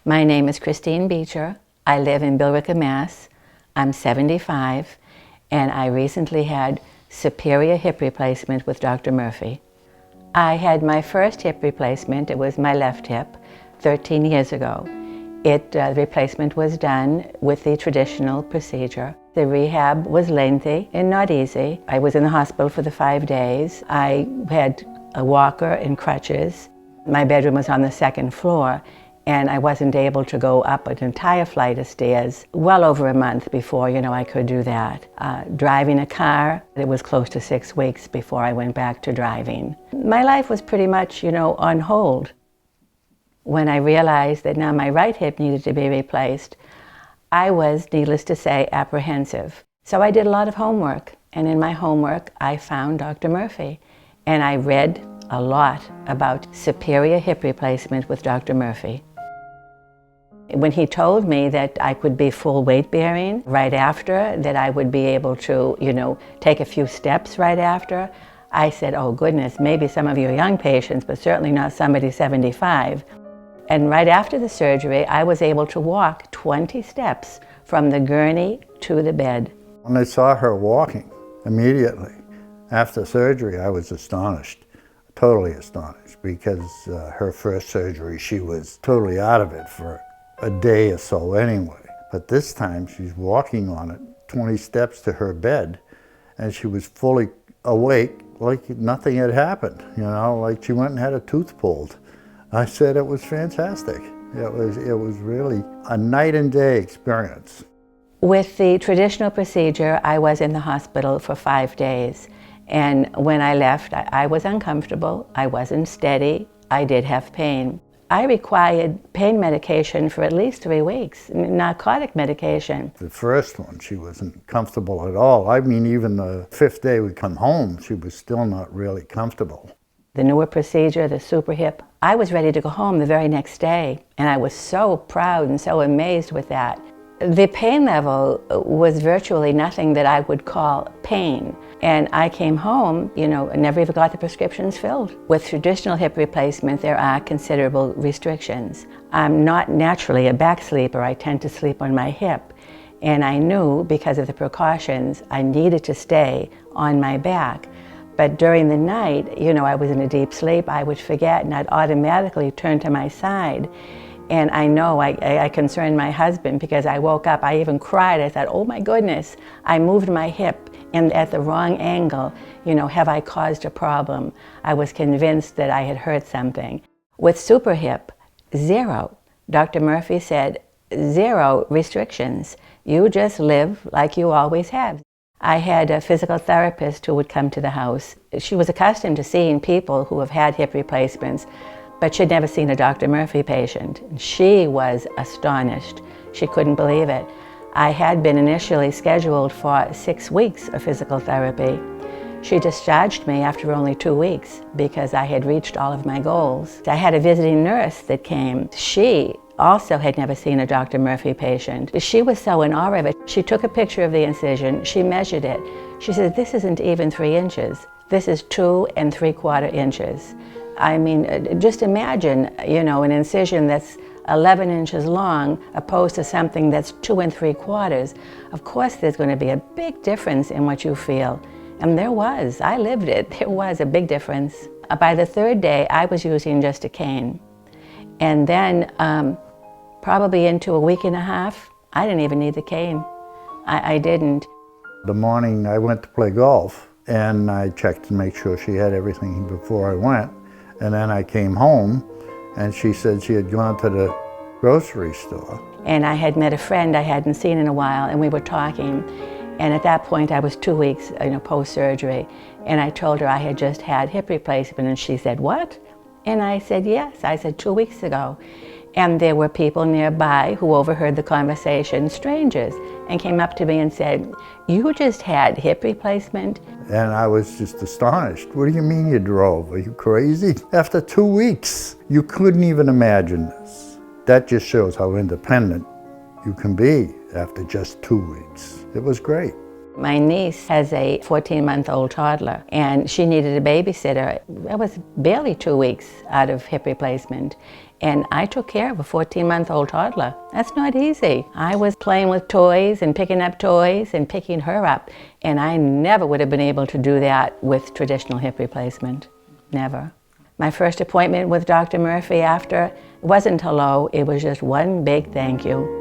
My name is Christine Beecher. I live in Billerica, Mass. I'm 75, and I recently had superior hip replacement with Dr. Murphy. I had my first hip replacement, it was my left hip, 13 years ago. The replacement was done with the traditional procedure. The rehab was lengthy and not easy. I was in the hospital for the 5 days. I had a walker and crutches. My bedroom was on the second floor, and I wasn't able to go up an entire flight of stairs well over a month before, I could do that. Driving a car, it was close to 6 weeks before I went back to driving. My life was pretty much, on hold. When I realized that now my right hip needed to be replaced, I was, needless to say, apprehensive. So I did a lot of homework, and in my homework I found Dr. Murphy, and I read a lot about superior hip replacement with Dr. Murphy. When he told me that I could be full weight bearing right after, that I would be able to, take a few steps right after, I said, oh goodness, maybe some of you are young patients, but certainly not somebody 75. And right after the surgery, I was able to walk 20 steps from the gurney to the bed. When I saw her walking immediately after surgery, I was astonished, totally astonished, because her first surgery, she was totally out of it for a day or so anyway. But this time she's walking on it, 20 steps to her bed, and she was fully awake like nothing had happened, like she went and had a tooth pulled. I said it was fantastic. It was really a night and day experience. With the traditional procedure, I was in the hospital for 5 days. And when I left, I was uncomfortable, I wasn't steady, I did have pain. I required pain medication for at least 3 weeks, narcotic medication. The first one, she wasn't comfortable at all. I mean, even the 5th day we come home, she was still not really comfortable. The newer procedure, the super hip, I was ready to go home the very next day, and I was so proud and so amazed with that. The pain level was virtually nothing that I would call pain. And I came home, and never even got the prescriptions filled. With traditional hip replacement, there are considerable restrictions. I'm not naturally a back sleeper. I tend to sleep on my hip. And I knew, because of the precautions, I needed to stay on my back. But during the night, I was in a deep sleep, I would forget, and I'd automatically turn to my side. And I know I concerned my husband, because I woke up, I even cried. I thought, oh my goodness, I moved my hip and at the wrong angle. Have I caused a problem? I was convinced that I had hurt something. With super hip, 0. Dr. Murphy said, 0 restrictions. You just live like you always have. I had a physical therapist who would come to the house. She was accustomed to seeing people who have had hip replacements, but she'd never seen a Dr. Murphy patient. She was astonished. She couldn't believe it. I had been initially scheduled for 6 weeks of physical therapy. She discharged me after only 2 weeks because I had reached all of my goals. I had a visiting nurse that came. She also had never seen a Dr. Murphy patient. She was so in awe of it. She took a picture of the incision, she measured it. She said, this isn't even 3 inches. This is 2 3/4 inches. I mean, just imagine, an incision that's 11 inches long opposed to something that's 2 3/4. Of course, there's going to be a big difference in what you feel. And there was. I lived it. There was a big difference. By the 3rd day, I was using just a cane. And then, probably into a week and a half, I didn't even need the cane. I didn't. The morning I went to play golf, and I checked to make sure she had everything before I went. And then I came home, and she said she had gone to the grocery store. And I had met a friend I hadn't seen in a while, and we were talking. And at that point, I was 2 weeks, post-surgery. And I told her I had just had hip replacement, and she said, what? And I said, yes. I said, 2 weeks ago. And there were people nearby who overheard the conversation, strangers, and came up to me and said, you just had hip replacement? And I was just astonished. What do you mean you drove? Are you crazy? After 2 weeks, you couldn't even imagine this. That just shows how independent you can be after just 2 weeks. It was great. My niece has a 14-month-old toddler, and she needed a babysitter. I was barely 2 weeks out of hip replacement, and I took care of a 14-month-old toddler. That's not easy. I was playing with toys and picking up toys and picking her up, and I never would have been able to do that with traditional hip replacement. Never. My first appointment with Dr. Murphy after wasn't hello, it was just one big thank you.